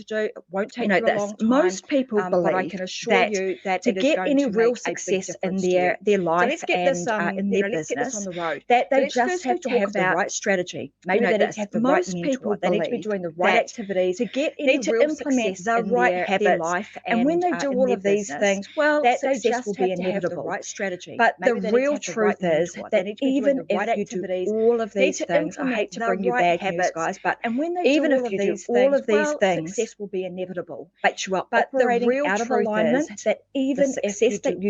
to do. It won't take you a long time. Most people believe but I can assure you that to get any real success in their life and in their business, that they just have to have the right strategy. Maybe they need to have the right mentor. They need to be doing the right activities to get any real implement the right habits. life. And when they do all of these things, well, that they just will be inevitable. The right strategy. But the real truth is that even if you do all of these things, I hate to bring you bad news, guys, but even if you do all of these things, success will be inevitable. but the real truth is that even if you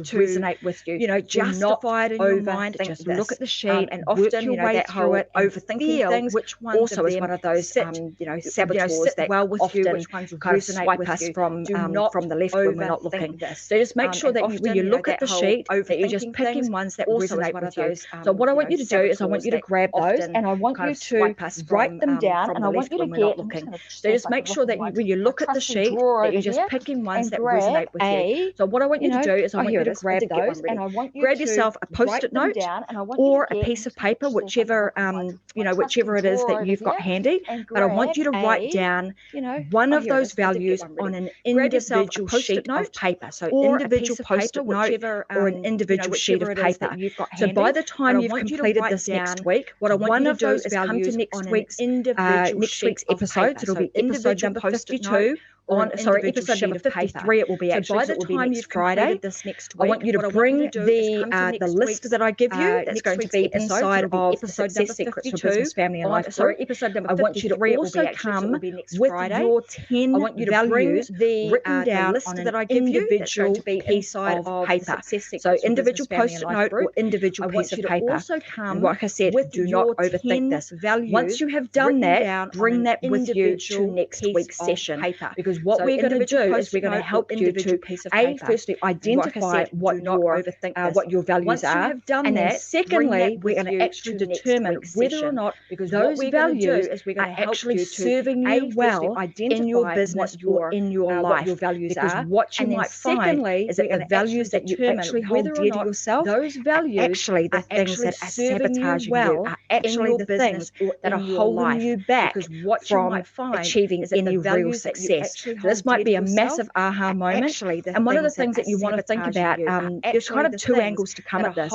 resonate with you, justify it in your mind. Just look at the sheet and often, that whole overthinking things also is one of those saboteurs that well with often you, which ones kind of resonate swipe with us you. from Do not the left when we're not looking. So just make sure that when you look at the sheet, that you're just picking ones that resonate with you. So what I want you to do is I want you to grab those and I want you to write them down, and I want you to get, so just make sure that when you look at the sheet, that you're just picking ones that resonate with you. So what I want you to do is I want you to grab those, and I want you grab yourself a post-it note or a piece of paper, whichever whichever it is that you've got handy. But I want you to write down one of those values on an individual sheet of paper. So individual post-it note or an individual sheet of paper. So by the time you've completed this next week, what I want you to do is come to next week's episode. So it'll be episode number 52. Episode number 53 it will be actually. So by the time you've Friday, this next week, I want you to bring the list that I give you. That's going to be inside of the Success Secrets for Business, Family and Life book. Episode number 53. I want you to also come with your 10 values written down on an individual piece of paper. So individual post-it note or individual piece of paper. And like I said, do not overthink this. Once you have done that, bring that with you to next week's session. Because what we're going to do is we're going to help you to firstly identify what your values are, and then secondly we're going to actually determine whether or not those values are actually serving you well in your business or in your life. Because what you might find is that the values that you actually hold dear to yourself, those values actually the things that are sabotaging you, are actually the things that are holding you back from achieving any real success. So this might be a massive aha moment. And one of the things that you want to think about, there's kind of two angles to come at this.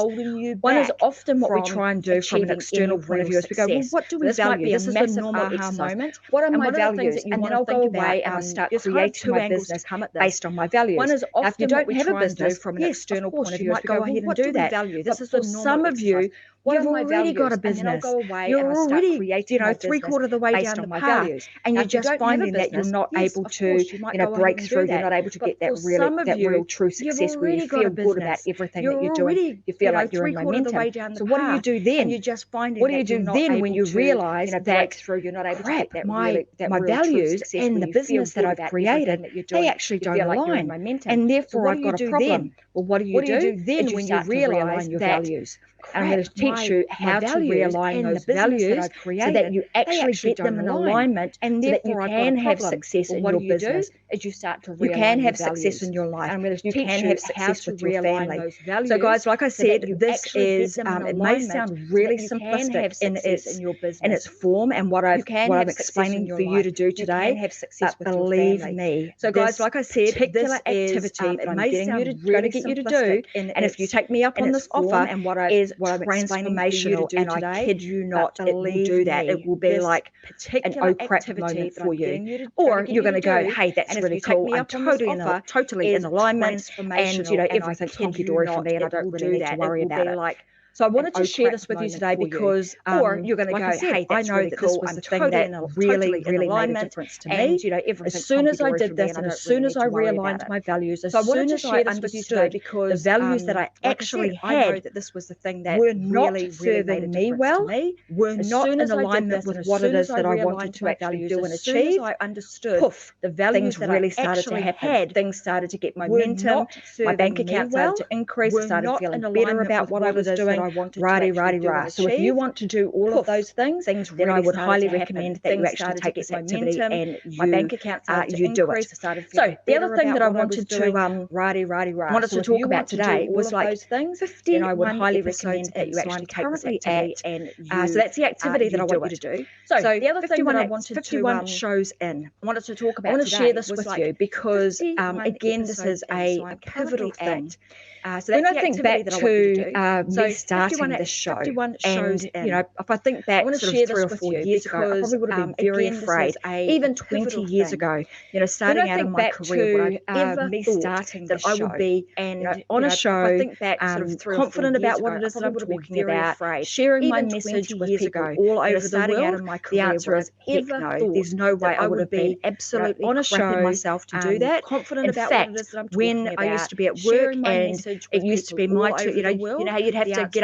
One is often what we try and do from an external point of view is we go, well, what do we value? This is a normal aha moment. What are my values? And then I'll go away and I'll start creating my business based on my values. One is often if you don't have a business from an external point of view, you might go ahead and do that. This is for some of you, you've already got a business. You're already, 3/4 of the way down the path, and you're just finding that you're not able to, break through. You're not able to get that real true success where you feel good about everything that you're doing. You feel like you're in momentum. So what do you do then? What do you do then when you realize that crap, my values and the business that I've created, they actually don't align, and therefore I've got a problem? Well, what do you do then when you realize your values? And I'm going to teach you how to realign those values so that you actually get them in alignment, and so that you can have success in your business. As you start to you can have success in your life. And I'm going to teach you have success with your family. So guys, like I said, this is it may sound really simplistic in its form and what I'm explaining for you to do today, but believe me. So guys, like I said, this activity it may sound really get you to do, and if you take me up on this offer, and what I'm transformational, and I kid you not, it will do that. It will be like an oh crap moment for you, or you're going to go, hey, that's really cool. I'm totally in alignment, and everything's hunky dory for me, and I don't really need to worry about it. So I wanted to share this with you today because, or you're going to go, hey, I know that this was the thing that really made a difference to me. As soon as I did this, and as soon as I realigned my values, as soon as I understood the values that I actually had were not serving me well, were not in alignment with what it is that I wanted to actually do and achieve, poof, the values that really started to happen. Things started to get momentum. My bank account started to increase. I started feeling better about what I was doing. Rah. So if you want to do all of those things, then I would highly recommend that you actually take this activity and you do it. So the other thing that I wanted to talk about today was like 50. I would highly recommend that you actually take this activity and so that's the activity that I want you to do. So the other thing that I wanted 51 shows in. I wanted to talk about. I want to share this with you because again, this is a pivotal thing. So when I think back to me starting this show, and if I think back sort of 3 or 4 years ago, I probably would have been very afraid. Even 20 years ago, starting out in my career, would I ever me starting that I would be on a show, confident about what it is that I'm talking about, sharing my message with people all over the world? The answer is heck no. There's no way I would have been absolutely on a show myself to do that. Confident about what it is that I'm talking about. When I used to be at work and it used to be my turn, you know how you'd have to get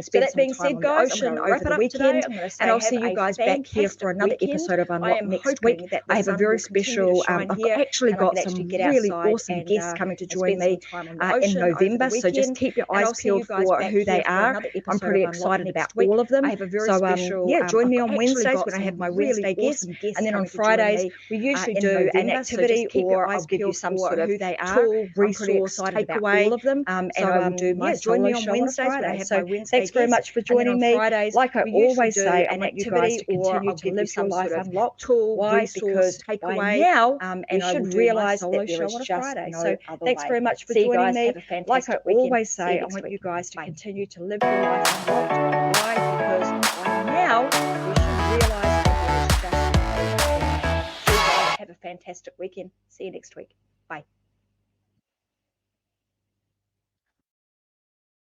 So that being said, guys, I'm going to wrap it up weekend, and I'll see you guys back here for another episode of Unlock next week. I have a very special, I've actually got some really awesome guests coming to join me in November, so just keep your eyes peeled for who they are. I'm pretty excited about all of them. I have a very special, join me on Wednesdays when I have my Wednesday guests, and then on Fridays we usually do an activity, or I'll give you some sort of tool, resource, takeaway, all of them. And I will do my join me on Wednesdays when I have my Wednesday. Thanks very much for joining me. Fridays, like I always say, I want you guys to continue to live your life unlocked. Tool, why? Because takeaway now, and you should realise that there is just no other way. Thanks very much for joining me. Like I always say, I want you guys to continue to live your life unlocked. Why? Because by now you should realise that there is just fantastic weekend. See you next week. Bye.